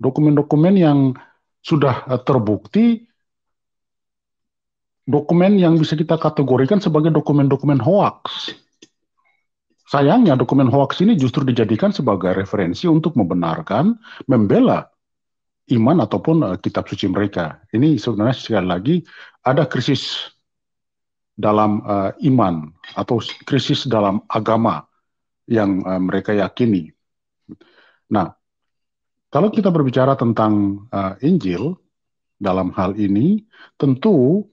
Dokumen-dokumen yang sudah terbukti, dokumen yang bisa kita kategorikan sebagai dokumen-dokumen hoax. Sayangnya dokumen hoax ini justru dijadikan sebagai referensi untuk membenarkan, membela iman ataupun kitab suci mereka. Ini sebenarnya sekali lagi ada krisis dalam iman atau krisis dalam agama yang mereka yakini. Nah, kalau kita berbicara tentang Injil dalam hal ini, tentu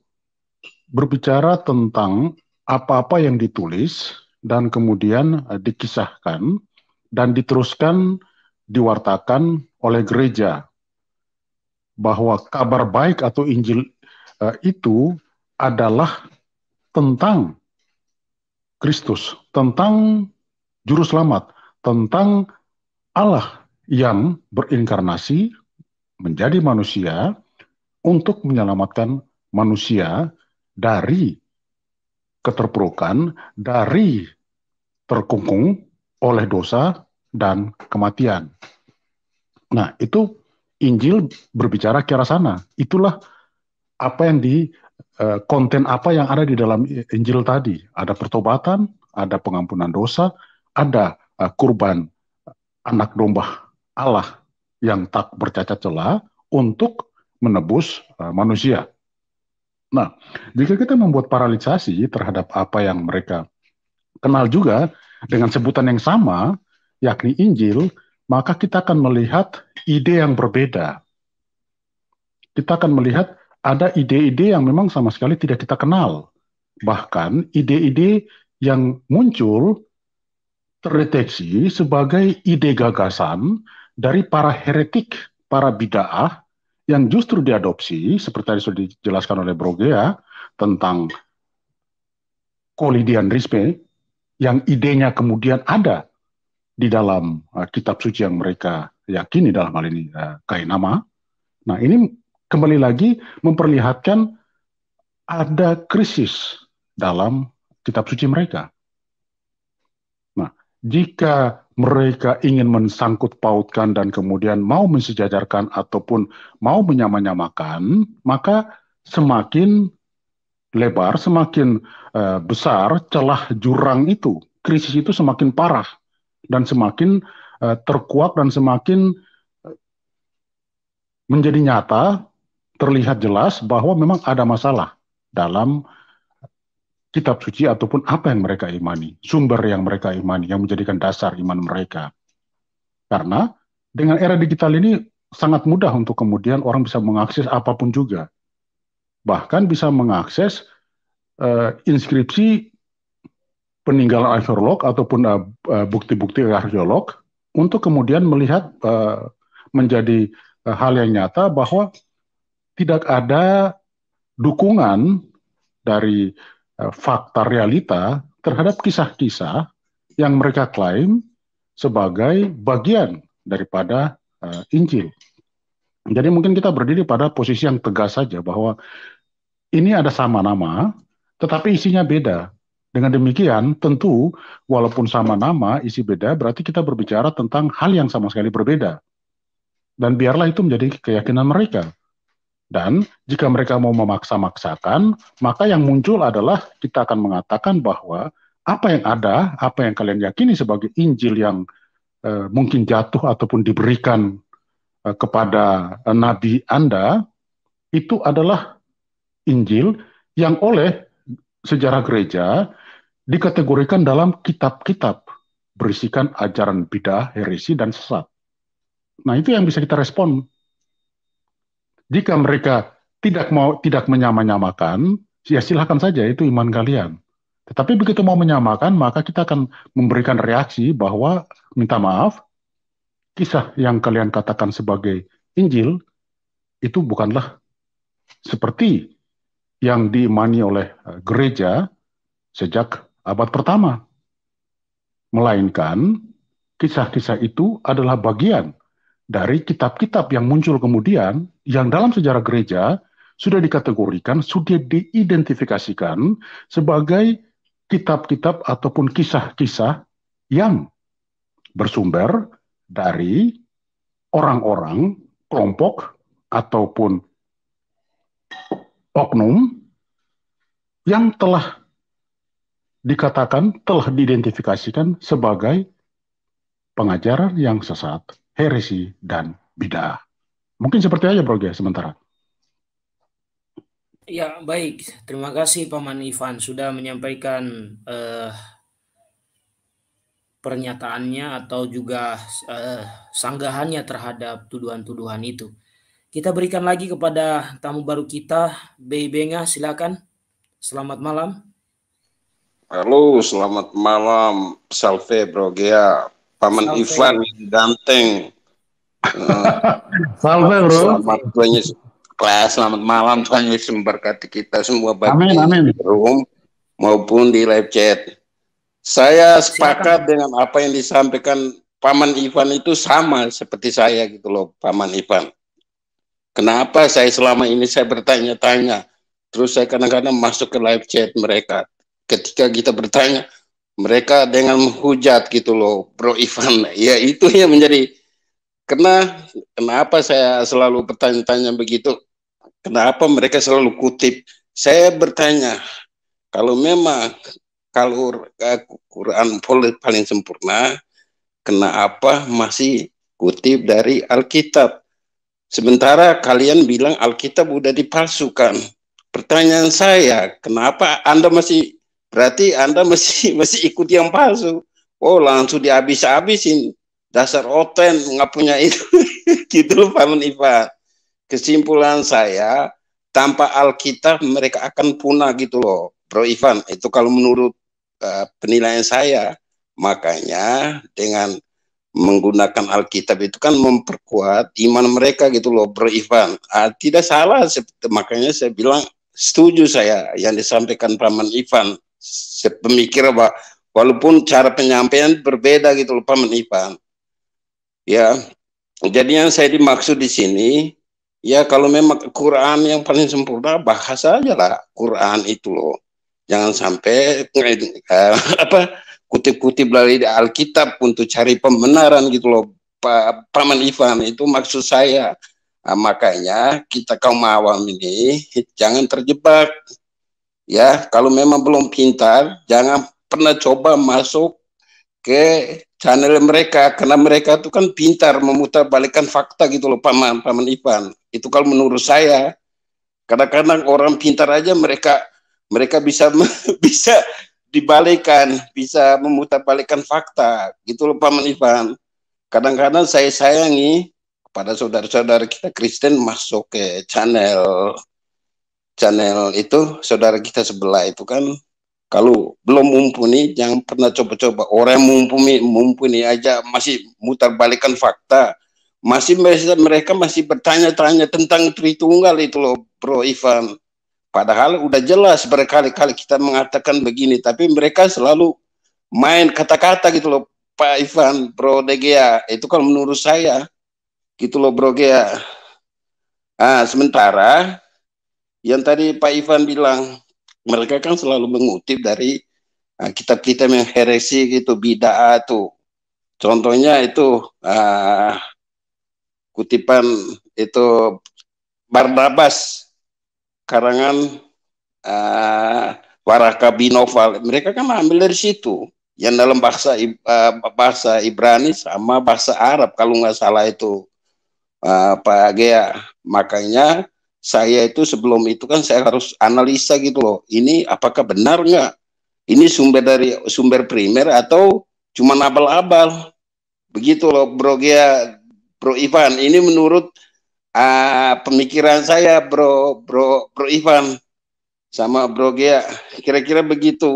berbicara tentang apa-apa yang ditulis dan kemudian dikisahkan dan diteruskan diwartakan oleh gereja, bahwa kabar baik atau Injil itu adalah tentang Kristus, tentang juru selamat, tentang Allah yang berinkarnasi menjadi manusia untuk menyelamatkan manusia dari keterpurukan, dari terkungkung oleh dosa dan kematian. Nah, itu Injil berbicara ke arah sana. Itulah apa yang konten apa yang ada di dalam Injil tadi. Ada pertobatan, ada pengampunan dosa, ada kurban anak domba Allah yang tak bercacat celah untuk menebus manusia. Nah, jika kita membuat paralelisasi terhadap apa yang mereka kenal juga dengan sebutan yang sama, yakni Injil, maka kita akan melihat ide yang berbeda. Kita akan melihat ada ide-ide yang memang sama sekali tidak kita kenal. Bahkan ide-ide yang muncul terdeteksi sebagai ide gagasan dari para heretik, para bid'ah yang justru diadopsi, seperti tadi sudah dijelaskan oleh Brogea, tentang kolidianisme, yang idenya kemudian ada di dalam kitab suci yang mereka yakini, dalam hal ini Kainama. Nah, ini kembali lagi memperlihatkan ada krisis dalam kitab suci mereka. Nah, jika mereka ingin mensangkut pautkan dan kemudian mau mensejajarkan ataupun mau menyamanyamakan, maka semakin lebar, semakin besar celah jurang itu. Krisis itu semakin parah dan semakin terkuak dan semakin menjadi nyata, terlihat jelas bahwa memang ada masalah dalam kitab suci ataupun apa yang mereka imani, sumber yang mereka imani, yang menjadikan dasar iman mereka. Karena dengan era digital ini sangat mudah untuk kemudian orang bisa mengakses apapun juga. Bahkan bisa mengakses inskripsi peninggalan arkeolog ataupun bukti-bukti arkeolog untuk kemudian melihat menjadi hal yang nyata bahwa tidak ada dukungan dari fakta realita terhadap kisah-kisah yang mereka klaim sebagai bagian daripada Injil. Jadi mungkin kita berdiri pada posisi yang tegas saja bahwa ini ada sama nama, tetapi isinya beda. Dengan demikian, tentu walaupun sama nama, isi beda, berarti kita berbicara tentang hal yang sama sekali berbeda. Dan biarlah itu menjadi keyakinan mereka. Dan jika mereka mau memaksa-maksakan, maka yang muncul adalah kita akan mengatakan bahwa apa yang ada, apa yang kalian yakini sebagai Injil yang mungkin jatuh ataupun diberikan kepada nabi Anda, itu adalah Injil yang oleh sejarah gereja dikategorikan dalam kitab-kitab berisikan ajaran bidah, heresi, dan sesat. Nah, itu yang bisa kita respon. Jika mereka tidak menyamanyamakan, ya silahkan saja, itu iman kalian. Tetapi begitu mau menyamakan, maka kita akan memberikan reaksi bahwa minta maaf, kisah yang kalian katakan sebagai Injil itu bukanlah seperti yang diimani oleh gereja sejak abad pertama. Melainkan kisah-kisah itu adalah bagian dari kitab-kitab yang muncul kemudian yang dalam sejarah gereja sudah dikategorikan, sudah diidentifikasikan sebagai kitab-kitab ataupun kisah-kisah yang bersumber dari orang-orang kelompok ataupun oknum yang telah dikatakan, telah diidentifikasikan sebagai pengajaran yang sesat, heresi, dan bid'ah. Mungkin seperti aja, Bro Gia, sementara. Ya, baik. Terima kasih Paman Ivan sudah menyampaikan pernyataannya atau juga sanggahannya terhadap tuduhan-tuduhan itu. Kita berikan lagi kepada tamu baru kita, Bey Benga, silakan. Selamat malam. Halo, selamat malam, Salve Bro Gea, Paman Salve. Ivan ganteng. Salve, Bro. Selamat malam, Tuhan Yesus memberkati kita semua baik Amin. di room maupun di live chat. Saya sepakat dengan apa yang disampaikan Paman Ivan, itu sama seperti saya gitu loh, Paman Ivan. Kenapa saya selama ini saya bertanya-tanya, terus saya kadang-kadang masuk ke live chat mereka. Ketika kita bertanya, mereka dengan menghujat gitu loh, Bro Ivan. Ya itu yang menjadi, kenapa saya selalu bertanya-tanya begitu? Kenapa mereka selalu kutip? Saya bertanya, kalau memang kalau Quran paling sempurna, kenapa masih kutip dari Alkitab? Sementara kalian bilang Alkitab udah dipalsukan. Pertanyaan saya, kenapa Anda berarti Anda masih ikut yang palsu? Oh, langsung dihabis-habisin. Dasar oten, nggak punya itu. Gitu loh, Paman Ivan. Kesimpulan saya, tanpa Alkitab mereka akan punah gitu loh, Bro Ivan. Itu kalau menurut penilaian saya. Makanya dengan menggunakan Alkitab itu kan memperkuat iman mereka gitu loh, Bro Ivan. Tidak salah, makanya saya bilang setuju saya yang disampaikan Paman Ivan. Sepemikiran bahwa walaupun cara penyampaian berbeda gitu loh, Paman Ivan. Ya, jadi yang saya dimaksud di sini, ya kalau memang Quran yang paling sempurna, bahas aja lah Quran itu loh. Jangan sampai kutip-kutip dari Alkitab untuk cari pembenaran gitu loh, Paman Ivan. Itu maksud saya. Nah, makanya kita kaum awam ini jangan terjebak. Ya, kalau memang belum pintar, jangan pernah coba masuk ke channel mereka, karena mereka itu kan pintar memutarbalikkan fakta gitu loh, Paman Ivan. Itu kalau menurut saya. Kadang-kadang orang pintar aja mereka bisa bisa dibalikan, bisa memutarbalikkan fakta gitu loh, Paman Ivan. Kadang-kadang saya sayangi kepada saudara-saudara kita Kristen masuk ke channel itu, saudara kita sebelah itu kan, kalau belum mumpuni jangan pernah coba-coba. Orang yang mumpuni aja masih mutar balikan fakta, mereka masih bertanya-tanya tentang Tritunggal itu loh, Bro Ivan. Padahal udah jelas berkali-kali kita mengatakan begini, tapi mereka selalu main kata-kata gitu loh, Pak Ivan, Bro Degea. Itu kalau menurut saya gitu loh, Bro Gea. Sementara yang tadi Pak Ivan bilang, mereka kan selalu mengutip dari kitab-kitab yang heresi gitu, bid'ah tuh. Contohnya itu kutipan itu Barnabas karangan Warakabi Novel. Mereka kan ambil dari situ. Yang dalam bahasa Ibrani sama bahasa Arab kalau nggak salah itu, Pak Gea. Makanya saya itu sebelum itu kan saya harus analisa gitu loh. Ini apakah benar nggak? Ini sumber primer atau cuma abal-abal? Begitu loh, Bro Gea, Bro Ivan. Ini menurut pemikiran saya, Bro Ivan sama Bro Gea. Kira-kira begitu.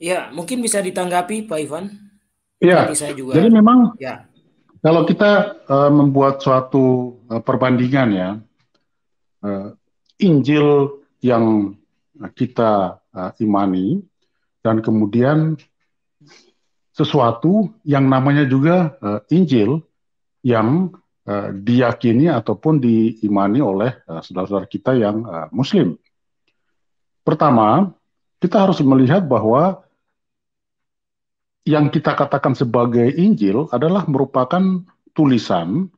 Ya, mungkin bisa ditanggapi Pak Ivan. Ya, Nanti saya juga. jadi memang ya, kalau kita membuat suatu perbandingan ya, Injil yang kita imani dan kemudian sesuatu yang namanya juga Injil yang diyakini ataupun diimani oleh saudara-saudara kita yang Muslim. Pertama, kita harus melihat bahwa yang kita katakan sebagai Injil adalah merupakan tulisan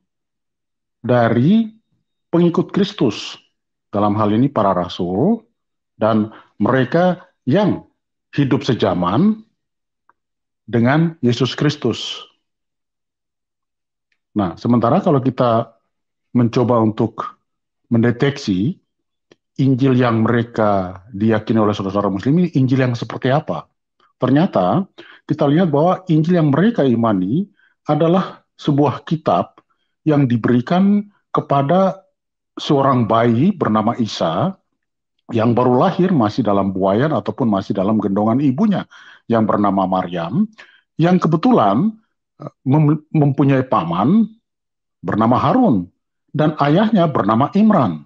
dari pengikut Kristus. Dalam hal ini para rasul dan mereka yang hidup sejaman dengan Yesus Kristus. Nah, sementara kalau kita mencoba untuk mendeteksi Injil yang mereka diyakini oleh saudara-saudara Muslim ini Injil yang seperti apa? Ternyata kita lihat bahwa Injil yang mereka imani adalah sebuah kitab yang diberikan kepada seorang bayi bernama Isa yang baru lahir masih dalam buayan ataupun masih dalam gendongan ibunya yang bernama Maryam, yang kebetulan mempunyai paman bernama Harun dan ayahnya bernama Imran.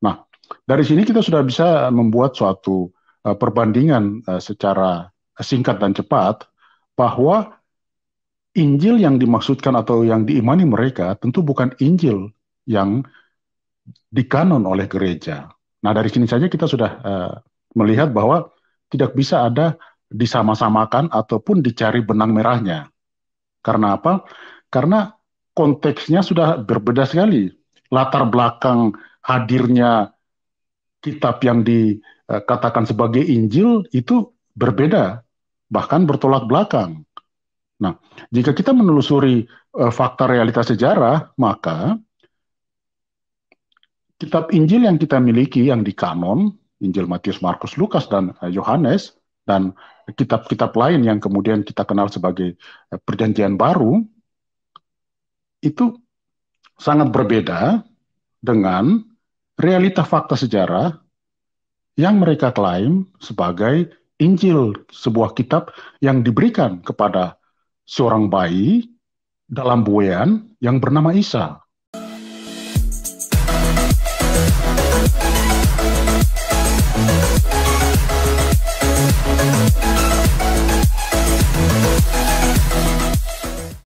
Nah, dari sini kita sudah bisa membuat suatu perbandingan secara singkat dan cepat bahwa Injil yang dimaksudkan atau yang diimani mereka tentu bukan Injil yang dikanon oleh gereja. Nah, dari sini saja kita sudah melihat bahwa tidak bisa ada disama-samakan ataupun dicari benang merahnya. Karena apa? Karena konteksnya sudah berbeda sekali. Latar belakang hadirnya kitab yang dikatakan sebagai Injil itu berbeda, bahkan bertolak belakang. Nah, jika kita menelusuri fakta realitas sejarah, maka kitab Injil yang kita miliki yang dikanon, Injil Matius, Markus, Lukas, dan Yohanes, dan kitab-kitab lain yang kemudian kita kenal sebagai Perjanjian Baru, itu sangat berbeda dengan realita fakta sejarah yang mereka klaim sebagai Injil, sebuah kitab yang diberikan kepada seorang bayi dalam buayan yang bernama Isa.